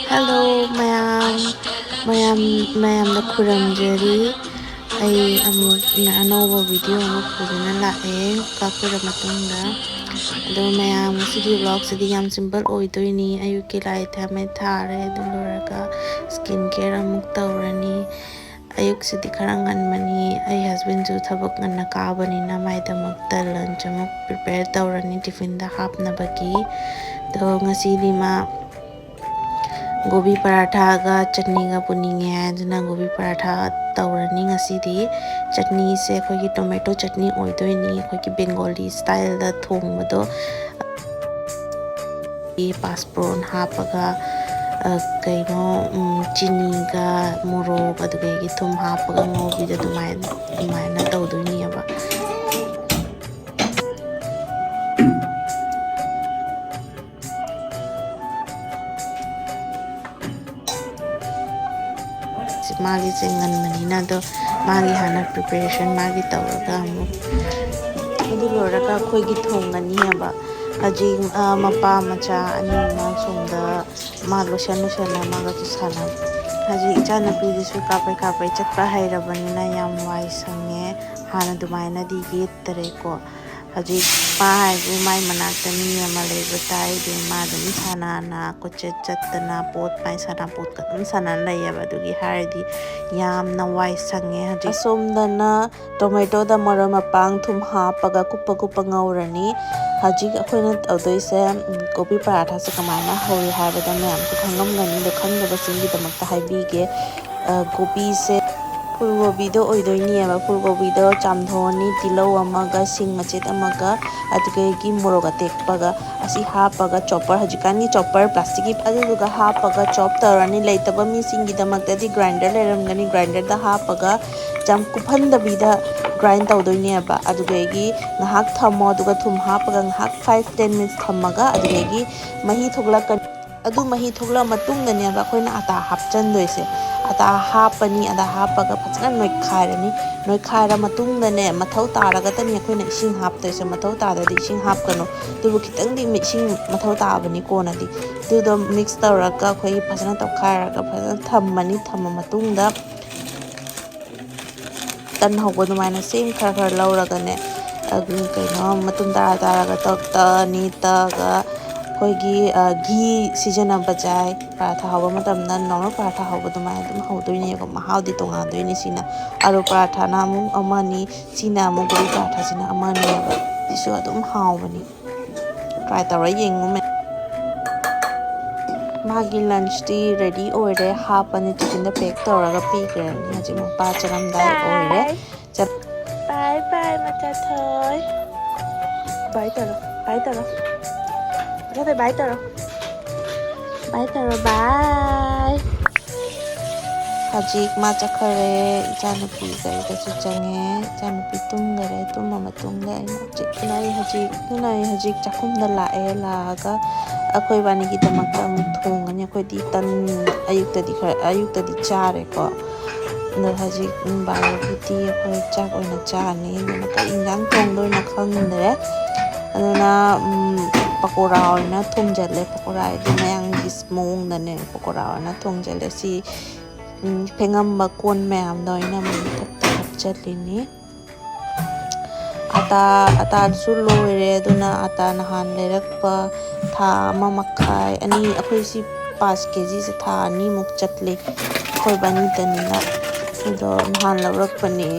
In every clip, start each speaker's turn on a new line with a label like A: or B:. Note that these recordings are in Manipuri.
A: Hello mayam mayam mayamda kuramjari ai amuk na anova video amuk puduna lae kakura matungda ado mayam sidi vlog sidi yam simple oidoini ayuki lai thame thare duluraga skin care amuk tawrani ayuk sidi khara nganmani ai husband ju thabak nganna kabani na maidamakta lunch amuk prepare tawrani tiffin da hapnabagi do ngasidi ma gobi paratha ga chutney ga puninge aduna gobi paratha tawrani ngasidi chutney se khoi tomato chutney oidoini khoi bengali style da thongmado passpron hapaga kaino chini ga morok adugai thum hapaga ngobi da dumai na tawdoini aba magi cengan manina do magi hana preparation magi tawraga amuk adu loraga khoi gi thongani aba haji mapa macha ani ma songda ma lotion maga tu sana haji ichana pi disu kapai chatpa hairabanina yam wai sange hana dumaina di gate tare ko haji pa haibu mai manakta mi ama leba tai de ma dum sana na ko chatna pot pai sana pot ka dum sana layaba dugi hardi yam na wai sange haji somdana tomato da mara mapang thum ha paga kupa ngaurani haji akhona tawdoise gobi paratha se kamaina hori habada mayam ko khangam ngani do khangdaba singi damakta haibige gobi se fulgobi do oidoini aba fulgobi do chamthoni tilau amaga sing machet amaga adugagi moroga tekpaga asi hapaga chopper hajikani chopper plastic ki aduga hapaga chop tarani leitaba mi singi damakta di grinder leramgani grinder da hapaga jam kupanda bida grind tawdoini aba adugagi ngahak thamo aduga thum hapaga ngahak 5-10 minutes thamaga adugagi mahi thoglakani adu mahi thogla matungda ne aba khoina ata hapchan doise ata hapani ada hapaga phajana noi khaira matungda ne mathau taraga tani khoina ising hap toise mathau tada di ising hap kano dubu kitang di ising mathau tabani kona di du do mix tawraga khoi phajana taw khairaga phajana thammani thamma matungda tan hawgo dumaina sem khara lauraga ne kaino matun taraga ta ni ta ga khoi gi season aba jai paratha hawa matam na normal paratha hawa dumai dum hawdoini ko mahau di tonga doini sina alu paratha na mu amani sina mu guri paratha sina amani aba isu adum hawbani try tawra yengu me magi lunch di ready oire hapani chicken da pack tawraga pigrani haji mo pa charam dai oire bye bye macha thoi bye taro Bye bye taro. Bye. Hajik ma chakhare ichanupi gari da chu change ichanupi tum gare tum mama tum da nai hajik chakhum da lae laga akhoi bani gi tamakta mu thongani akhoi di tan ayukta di chare ko na hajik baro buti akhoi chak oina chani na ka ingang thong doi na khangdre aduna pakora oina thongjale pakora di mayang gismong dane pakora oina thongjale si phengamba kon mayam doina mun thapta hapchalini ata su loire aduna ata nahan lerakpa tha ama makhai ani akhoi si 5 kg se tha ani muk chatle khoi bani tanina do nahan lawrakpani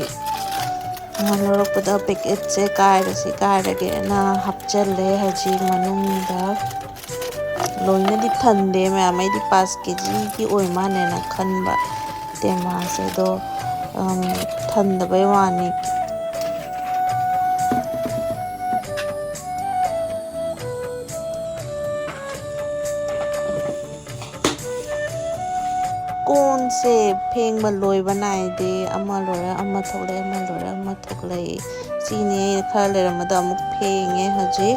A: pada packet se kairage na hapchalle haji manungda loina di thande me amai di 5 kg ki oi mane na khanba tema se do thanda bai wani kon se phengba loiba nai de ama lora ama thoklai sine khar leramada amuk phenge haji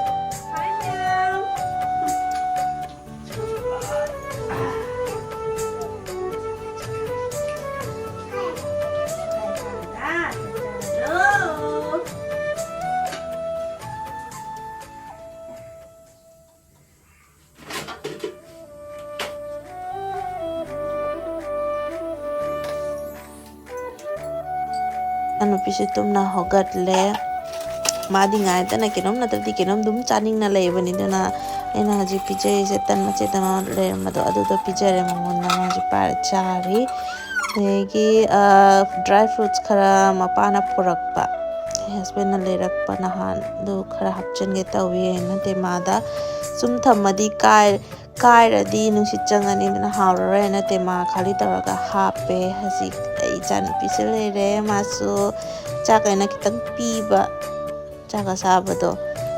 A: ꯏꯆꯥꯅꯨꯄꯤꯁꯨ ꯇꯨꯝꯅ ꯍꯧꯒꯠꯂꯦ ꯃꯥꯗꯤ ꯉꯥꯏꯗꯅ ꯀꯩꯅꯣꯝ ꯅꯠꯇ꯭ꯔꯗꯤ ꯀꯩꯅꯣꯝ ꯑꯗꯨꯝ ꯆꯥꯅꯤꯡꯅ ꯂꯩꯕꯅꯤ ꯑꯗꯨꯅ ꯑꯩꯅ ꯍꯧꯖꯤꯛ ꯄꯤꯖꯔꯤꯁꯦ ꯇꯟ ꯃꯆꯦꯠ ꯑꯃ ꯂꯩꯔꯝꯕꯗꯣ ꯑꯗꯨꯗꯣ ꯄꯤꯖꯔꯦ ꯃꯉꯣꯟꯗ ꯃꯥꯁꯦ ꯄꯥꯏꯔ ꯆꯥꯔꯤ ꯑꯗꯒꯤ ꯗ꯭ꯔꯥꯏ ꯐ꯭ꯔꯨꯠꯁ ꯈꯔ ꯃꯄꯥꯅ ꯄꯨꯔꯛꯄ ꯍꯁꯕꯦꯟꯅ ꯂꯩꯔꯛꯄ ꯅꯍꯥꯟ ꯑꯗꯨ ꯈꯔ ꯍꯥꯞꯆꯤꯟꯒꯦ ꯇꯧꯋꯤ ꯑꯩꯅ ꯇꯦꯃꯥꯗ ꯁꯨꯝ ꯊꯝꯃꯗꯤ ꯀꯥꯏꯔꯗꯤ ꯅꯨꯡꯁꯤꯠ ꯆꯪꯉꯅꯤ ꯑꯗꯨꯅ ꯍꯥꯎꯔꯔꯣꯏꯅ ꯇꯦꯃꯥ ꯈꯥꯂꯤ ꯇꯧꯔꯒ ꯍꯥꯞꯄꯦ ꯍꯧꯖꯤꯛ ꯑꯩ ꯏꯆꯥꯅꯨꯄꯤꯁꯨ ꯂꯩꯔꯦ ꯃꯥꯁꯨ ꯆꯥꯛ ꯑꯩꯅ ꯈꯤꯇꯪ ꯄꯤꯕ ꯆꯥꯛ ꯑꯁꯥꯕꯗꯣ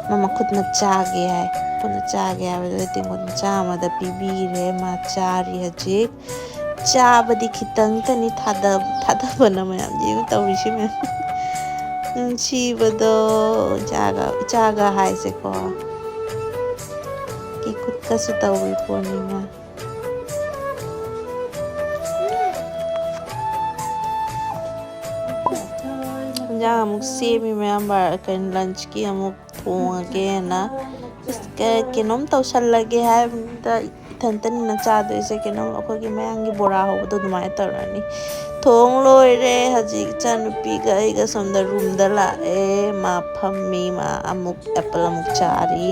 A: ꯃꯥ ꯈꯨꯠꯅ ꯆꯥꯒꯦ ꯍꯥꯏ ꯄꯨꯟꯅ ꯆꯥꯒꯦ ꯍꯥꯏꯕꯗꯨꯗ ꯇꯦꯡꯀꯣꯠ ꯃꯆꯥ ꯑꯃꯗ ꯄꯤꯕꯤꯔꯦ ꯃꯥ ꯆꯥꯔꯤ ꯍꯧꯖꯤꯛ ꯆꯥꯕꯗꯤ ꯈꯤꯇꯪꯇꯅꯤ ꯊꯥꯗꯕꯅ ꯃꯌꯥꯝ ꯌꯦꯡꯉꯨ ꯇꯧꯔꯤꯁꯤ ꯃꯌꯥꯝ ꯅꯨꯡꯁꯤꯕꯗꯣ ꯏꯆꯥꯒ ꯍꯥꯏꯁꯦꯀꯣ ꯈꯨꯠꯀꯁꯨ ꯇꯧꯏ ꯄꯣꯠꯅꯤꯅ ꯏꯟꯖꯥꯡ ꯑꯃꯨꯛ ꯁꯦꯝꯃꯤ ꯃꯌꯥꯝ ꯀꯩꯅꯣ ꯂꯟꯆꯀꯤ ꯑꯃꯨꯛ ꯊꯣꯡꯉꯒꯦꯅ ꯀꯩꯅꯣꯝ ꯇꯧꯁꯜꯂꯒꯦ ꯍꯥꯏꯕꯗ ꯏꯊꯟꯇꯅꯤꯅ ꯆꯥꯗꯣꯏꯁꯦ ꯀꯩꯅꯣꯝ ꯑꯩꯈꯣꯏꯒꯤ ꯃꯌꯥꯡꯒꯤ ꯕꯣꯔꯥ ꯍꯧꯕꯗꯣ ꯑꯗꯨꯃꯥꯏꯅ ꯇꯧꯔꯅꯤ ꯊꯣꯡ ꯂꯣꯏꯔꯦ ꯍꯧꯖꯤꯛ ꯏꯆꯥꯅꯨꯄꯤꯒ ꯑꯩꯒ ꯁꯣꯝꯗ ꯔꯨꯝꯗ ꯂꯥꯛꯑꯦ ꯃꯥ ꯐꯝꯃꯤ ꯃꯥ ꯑꯃꯨꯛ ꯑꯦꯄꯜ ꯑꯃꯨꯛ ꯆꯥꯔꯤ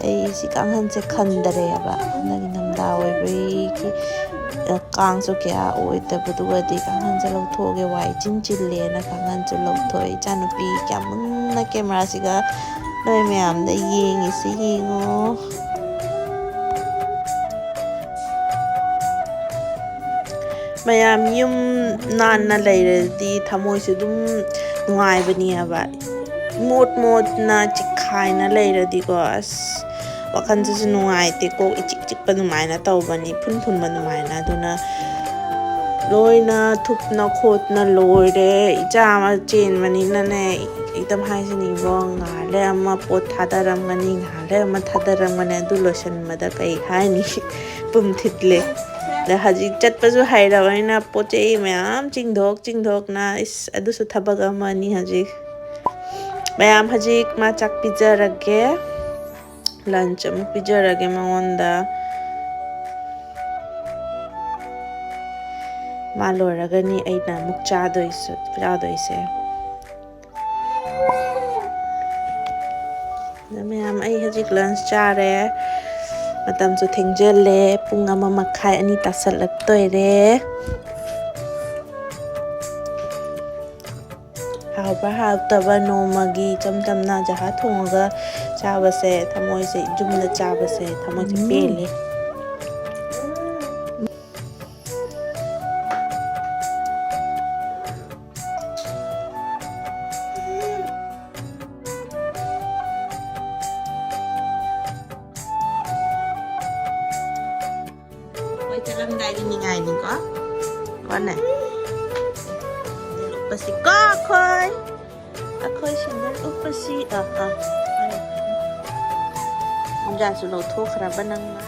A: ꯑꯩꯁꯤ ꯀꯥꯡꯈꯟꯁꯦ ꯈꯟꯗꯔꯦꯕ ꯍꯟꯗꯛ ꯅꯤꯡꯊꯝꯊꯥ ꯑꯣꯏꯕꯒꯤ ꯀꯥꯡꯁꯨ ꯀꯌꯥ ꯑꯣꯏꯗꯕꯗꯨꯒꯗꯤ ꯀꯥꯡꯈꯟꯁꯦ ꯂꯧꯊꯣꯛꯑꯒꯦ ꯋꯥꯏ ꯆꯤꯜꯂꯦꯅ ꯀꯥꯡꯈꯟꯁꯨ ꯂꯧꯊꯣꯛꯑꯦ ꯏꯆꯥꯅꯨꯄꯤ ꯀꯌꯥꯃꯨꯟꯅ ꯀꯦꯃꯦꯔꯥꯁꯤꯒ ꯅꯣꯏ ꯃꯌꯥꯝꯗ ꯌꯦꯡꯉꯤꯁꯤ ꯌꯦꯡꯉꯣ ꯃꯌꯥꯝ ꯌꯨꯝ ꯅꯥꯟꯅ ꯂꯩꯔꯗꯤ ꯊꯃꯣꯏꯁꯨ ꯑꯗꯨꯝ ꯅꯨꯡꯉꯥꯏꯕꯅꯦꯕ ꯃꯣꯠꯅ ꯆꯤꯛꯈꯥꯏꯅ ꯂꯩꯔꯗꯤꯀꯣ ꯑꯁ ꯋꯥꯈꯜꯁꯤꯁꯨ ꯅꯨꯡꯉꯥꯏꯇꯦ ꯀꯣꯛ ꯏꯆꯤꯛ ꯆꯤꯛꯄ ꯑꯗꯨꯃꯥꯏꯅ ꯇꯧꯕꯅꯤ ꯐꯨꯟꯕ ꯑꯗꯨꯃꯥꯏꯅ ꯑꯗꯨꯅ ꯂꯣꯏꯅ ꯊꯨꯞꯅ ꯈꯣꯠꯅ ꯂꯣꯏꯔꯦ ꯏꯆꯥ ꯑꯃ ꯆꯦꯟꯕꯅꯤꯅꯅꯦ ꯏꯛꯇꯝ ꯍꯥꯏꯁꯤꯅꯤꯕꯣ ꯉꯥꯏꯍꯥꯛꯂꯦ ꯑꯃ ꯄꯣꯠ ꯊꯥꯗꯔꯝꯒꯅꯤ ꯉꯥꯏꯍꯥꯛꯂꯦ ꯑꯃ ꯊꯥꯗꯔꯝꯒꯅꯤ ꯑꯗꯨ ꯂꯣꯏꯁꯤꯟꯕꯗ ꯀꯩ ꯍꯥꯏꯅꯤ ꯄꯨꯝ ꯊꯤꯠꯂꯦ ꯑꯗ ꯍꯧꯖꯤꯛ ꯆꯠꯄꯁꯨ ꯍꯩꯔꯕꯅꯤꯅ ꯄꯣꯠ ꯆꯩ ꯃꯌꯥꯝ ꯆꯤꯡꯊꯣꯛꯅ ꯑꯗꯨꯁꯨ ꯊꯕꯛ ꯑꯃꯅꯤ ꯍꯧꯖꯤꯛ ꯃꯌꯥꯝ ꯍꯧꯖꯤꯛ ꯃꯥ ꯆꯥꯛ ꯄꯤꯖꯔꯒꯦ ꯂꯟꯆ ꯑꯃꯨꯛ ꯄꯤꯖꯔꯒꯦ ꯃꯉꯣꯟꯗ ꯃꯥ ꯂꯣꯏꯔꯒꯅꯤ ꯑꯩꯅ ꯑꯃꯨꯛ ꯆꯥꯗꯣꯏꯁꯦ ꯑꯗ ꯃꯌꯥꯝ ꯑꯩ ꯍꯧꯖꯤꯛ ꯂꯟꯆ ꯆꯥꯔꯦ ꯃꯇꯝꯁꯨ ꯊꯦꯡꯖꯤꯜꯂꯦ ꯄꯨꯡ 1:30 2 ꯇꯥꯁꯜꯂꯛꯇꯣꯏꯔꯦ ꯍꯥꯎꯕ ꯍꯥꯎꯇꯕ ꯅꯣꯡꯃꯒꯤ ꯏꯆꯝ ꯆꯝꯅ ꯖꯍꯥ ꯊꯣꯡꯉꯒ ꯆꯥꯕꯁꯦ ꯊꯃꯣꯏꯁꯦ ꯌꯨꯝꯗ ꯆꯥꯕꯁꯦ ꯊꯃꯣꯏꯁꯦ ꯄꯦꯜꯂꯦ ꯑꯩꯈꯣꯏ ꯆꯠꯂꯝꯗꯥꯏꯒꯤ ꯅꯤꯡꯉꯥꯏꯅꯤꯀꯣ ꯀꯣꯅꯦ ꯎꯞꯄꯁꯤꯀꯣ ꯑꯩꯈꯣꯏ ꯁꯦꯟꯗꯜ ꯎꯞꯄꯁꯤ ꯃꯣꯖꯥꯁꯨ ꯂꯧꯊꯣꯛꯈ꯭ꯔꯕ ꯅꯪꯅ